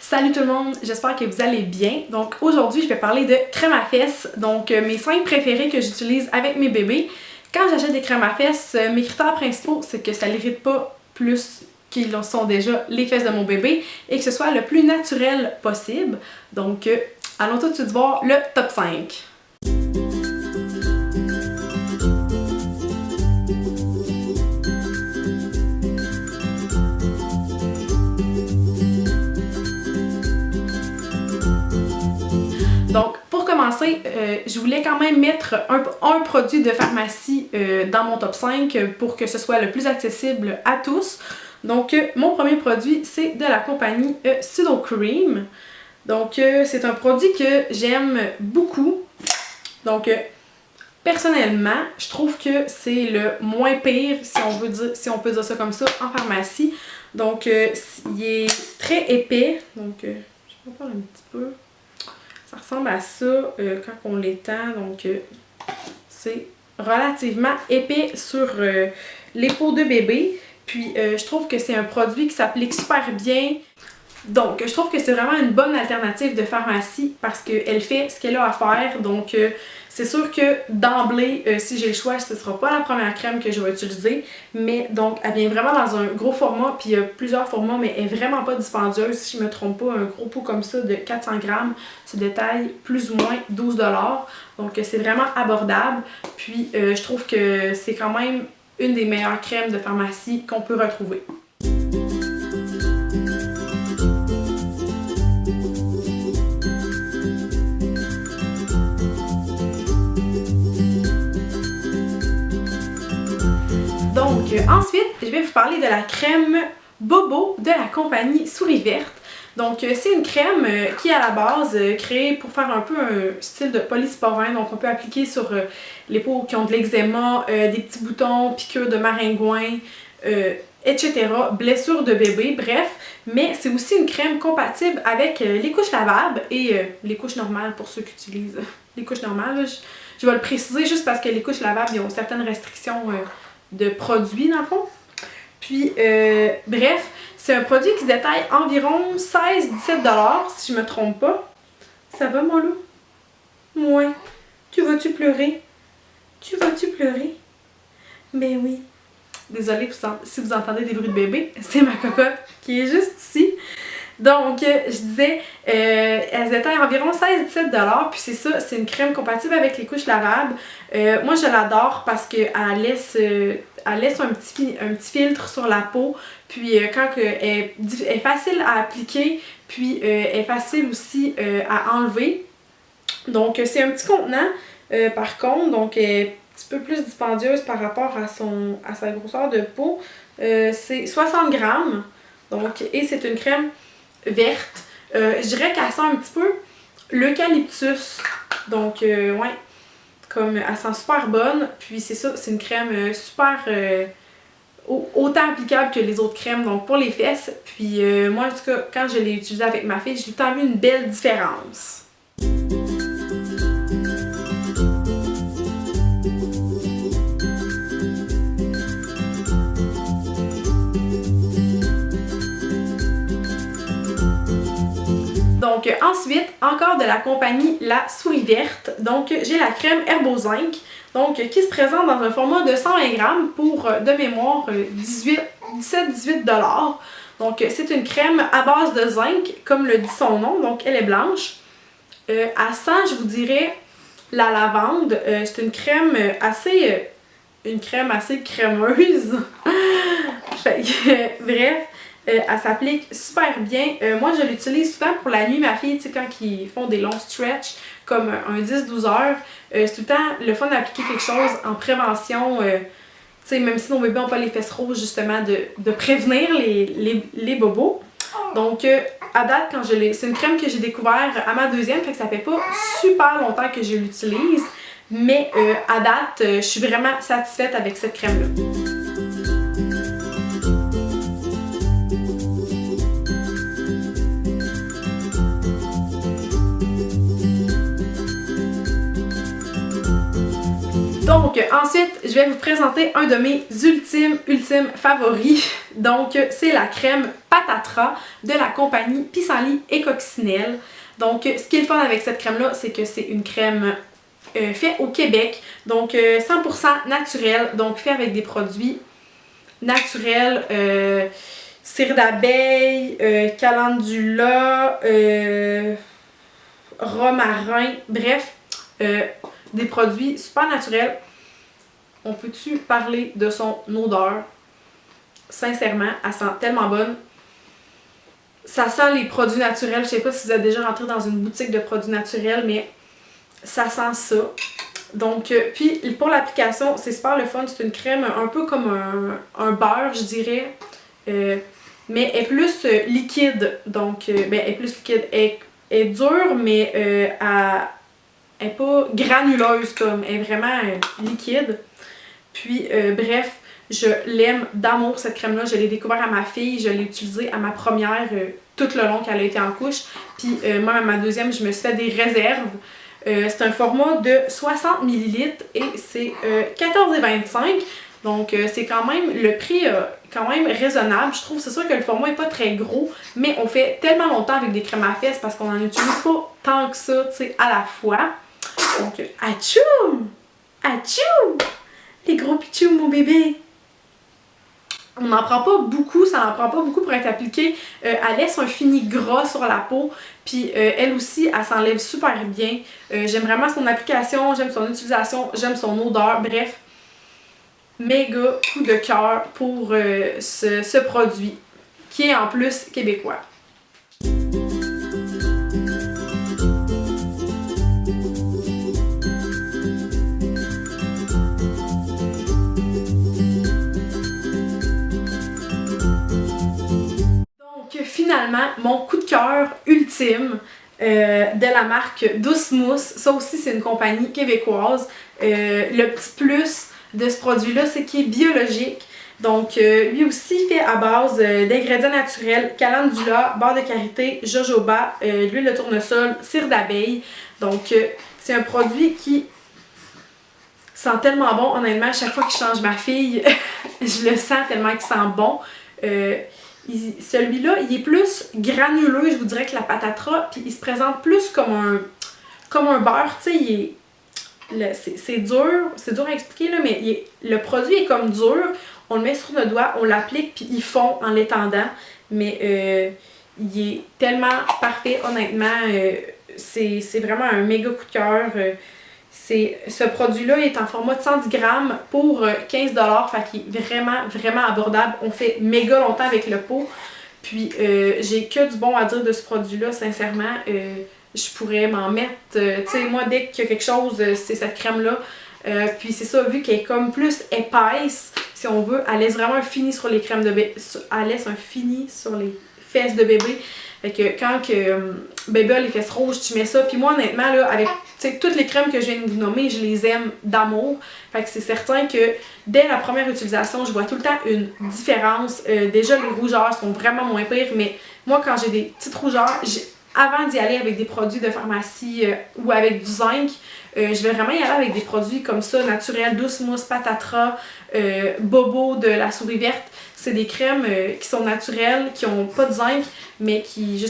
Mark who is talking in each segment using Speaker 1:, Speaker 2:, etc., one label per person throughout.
Speaker 1: Salut tout le monde, j'espère que vous allez bien. Donc aujourd'hui, je vais parler de crème à fesses, donc mes 5 préférés que j'utilise avec mes bébés. Quand j'achète des crèmes à fesses, mes critères principaux, c'est que ça l'irrite pas plus qu'ils sont déjà les fesses de mon bébé et que ce soit le plus naturel possible. Donc allons tout de suite voir le top 5. Donc, pour commencer, je voulais quand même mettre un produit de pharmacie dans mon top 5 pour que ce soit le plus accessible à tous. Donc, mon premier produit, c'est de la compagnie Sudocrem. Donc, c'est un produit que j'aime beaucoup. Donc, personnellement, je trouve que c'est le moins pire, si on peut dire ça comme ça, en pharmacie. Donc, il est très épais. Donc, je vais en faire un petit peu. Ça ressemble à ça quand on l'étend, donc c'est relativement épais sur les peaux de bébé. Puis je trouve que c'est un produit qui s'applique super bien. Donc je trouve que c'est vraiment une bonne alternative de pharmacie parce qu'elle fait ce qu'elle a à faire. Donc c'est sûr que d'emblée, si j'ai le choix, ce ne sera pas la première crème que je vais utiliser. Mais donc elle vient vraiment dans un gros format, puis il y a plusieurs formats, mais elle est vraiment pas dispendieuse. Si je me trompe pas, un gros pot comme ça de 400 grammes se détaille plus ou moins 12 $. Donc c'est vraiment abordable. Puis je trouve que c'est quand même une des meilleures crèmes de pharmacie qu'on peut retrouver. Donc ensuite, je vais vous parler de la crème Bobo de la compagnie Souris Verte. Donc c'est une crème qui est à la base créée pour faire un peu un style de polysporin. Donc on peut appliquer sur les peaux qui ont de l'eczéma, des petits boutons, piqûres de maringouin, etc. Blessures de bébé, bref. Mais c'est aussi une crème compatible avec les couches lavables et les couches normales pour ceux qui utilisent les couches normales. Je vais le préciser juste parce que les couches lavables, ils ont certaines restrictions de produits dans le fond. Puis bref, c'est un produit qui se détaille environ 16-17 $, si je me trompe pas. Ça va mon loup? Ouais. Tu vas-tu pleurer? Tu vas-tu pleurer? Ben oui. Désolée si vous entendez des bruits de bébé, c'est ma cocotte qui est juste ici. Donc, je disais, elle se détaille environ 16-17 $, puis c'est ça, c'est une crème compatible avec les couches lavables. Moi, je l'adore parce qu'elle laisse un petit filtre sur la peau, puis quand elle est facile à appliquer, puis elle est facile aussi à enlever. Donc, c'est un petit contenant, par contre, donc elle est un petit peu plus dispendieuse par rapport à sa grosseur de peau. C'est 60 grammes, donc, et c'est une crème verte. Je dirais qu'elle sent un petit peu l'eucalyptus. Donc, ouais, comme elle sent super bonne. Puis c'est ça, c'est une crème super autant applicable que les autres crèmes, donc pour les fesses. Puis moi, en tout cas, quand je l'ai utilisée avec ma fille, j'ai tout le temps vu une belle différence. Donc ensuite, encore de la compagnie La Souris Verte. Donc j'ai la crème Herbozinc, donc qui se présente dans un format de 120 grammes pour de mémoire 17-18 $. Donc c'est une crème à base de zinc, comme le dit son nom, donc elle est blanche. À sent, je vous dirais, la lavande. C'est une crème assez crémeuse. Fait que, bref. Elle s'applique super bien. Moi, je l'utilise souvent pour la nuit. Ma fille, tu sais, quand ils font des longs stretch, comme un 10-12 heures, c'est tout le temps le fun d'appliquer quelque chose en prévention. Tu sais, même si nos bébés n'ont pas les fesses roses, justement, de prévenir les bobos. Donc, à date, c'est une crème que j'ai découvert à ma deuxième, fait que ça fait pas super longtemps que je l'utilise. Mais à date, je suis vraiment satisfaite avec cette crème-là. Donc Donc ensuite, je vais vous présenter un de mes ultimes favoris. Donc c'est la crème Patatra de la compagnie Pissenlit et Coccinelle. Donc ce qui est le fun avec cette crème-là, c'est que c'est une crème faite au Québec. Donc 100% naturelle, donc fait avec des produits naturels. Cire d'abeille, calendula, romarin, bref, des produits super naturels. On peut-tu parler de son odeur? Sincèrement, elle sent tellement bonne. Ça sent les produits naturels. Je sais pas si vous êtes déjà rentré dans une boutique de produits naturels, mais ça sent ça. Donc, puis pour l'application, c'est super le fun. C'est une crème un peu comme un beurre, je dirais. Mais elle est plus liquide. Donc, elle est plus liquide. Elle est dure, mais elle n'est pas granuleuse comme. Elle est vraiment liquide. Puis, bref, je l'aime d'amour cette crème-là. Je l'ai découvert à ma fille. Je l'ai utilisée à ma première tout le long qu'elle a été en couche. Puis, moi, à ma deuxième, je me suis fait des réserves. C'est un format de 60 ml et c'est 14,25 $. Donc, c'est quand même, le prix quand même raisonnable. Je trouve, c'est sûr que le format n'est pas très gros, mais on fait tellement longtemps avec des crèmes à fesses parce qu'on n'en utilise pas tant que ça, tu sais, à la fois. Donc, atchoum! Atchoum! Les gros pitchoum, mon bébé! On n'en prend pas beaucoup, ça n'en prend pas beaucoup pour être appliqué. Elle laisse un fini gras sur la peau, puis elle aussi, elle s'enlève super bien. J'aime vraiment son application, j'aime son utilisation, j'aime son odeur, bref. Méga coup de cœur pour ce produit, qui est en plus québécois. Finalement, mon coup de cœur ultime de la marque Douce Mousse. Ça aussi, c'est une compagnie québécoise. Le petit plus de ce produit-là, c'est qu'il est biologique. Donc, lui aussi fait à base d'ingrédients naturels, calendula, beurre de karité, jojoba, l'huile de tournesol, cire d'abeille. Donc, c'est un produit qui sent tellement bon. Honnêtement, à chaque fois que je change ma fille, je le sens tellement qu'il sent bon. Celui-là, il est plus granuleux, je vous dirais, que la Patatra, puis il se présente plus comme un beurre, tu sais, c'est dur à expliquer, là, mais le produit est comme dur, on le met sur le doigt, on l'applique, puis il fond en l'étendant, mais il est tellement parfait, honnêtement, c'est vraiment un méga coup de cœur. Ce produit-là est en format de 110 grammes pour 15 $, fait qu'il est vraiment, vraiment abordable. On fait méga longtemps avec le pot. Puis, j'ai que du bon à dire de ce produit-là, sincèrement. Je pourrais m'en mettre, tu sais, moi, dès qu'il y a quelque chose, c'est cette crème-là. Puis, c'est ça, vu qu'elle est comme plus épaisse, si on veut, elle laisse vraiment un fini sur les crèmes de bébé. Elle laisse un fini sur les fesses de bébé. Fait que quand bébé a les fesses rouges, tu mets ça. Puis moi, honnêtement, là, avec toutes les crèmes que je viens de vous nommer, je les aime d'amour. Fait que c'est certain que dès la première utilisation, je vois tout le temps une différence. Déjà, les rougeurs sont vraiment moins pires, mais moi, quand j'ai des petites rougeurs, avant d'y aller avec des produits de pharmacie ou avec du zinc, je vais vraiment y aller avec des produits comme ça, naturels, Douce Mousse, Patatra, Bobo de la souris verte. C'est des crèmes qui sont naturelles, qui n'ont pas de zinc, mais qui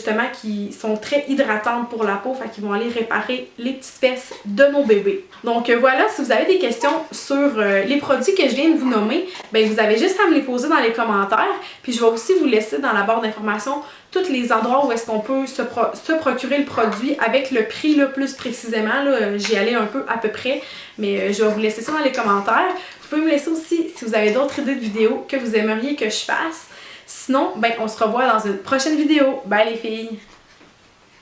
Speaker 1: sont très hydratantes pour la peau, fait qu'ils vont aller réparer les petites fesses de nos bébés. Donc voilà, si vous avez des questions sur les produits que je viens de vous nommer, ben vous avez juste à me les poser dans les commentaires, puis je vais aussi vous laisser dans la barre d'informations tous les endroits où est-ce qu'on peut se procurer le produit avec le prix là, plus précisément. J'y allais un peu à peu près, mais je vais vous laisser ça dans les commentaires. Vous pouvez me laisser aussi si vous avez d'autres idées de vidéos que vous aimeriez que je fasse. Sinon, ben, on se revoit dans une prochaine vidéo. Bye les filles!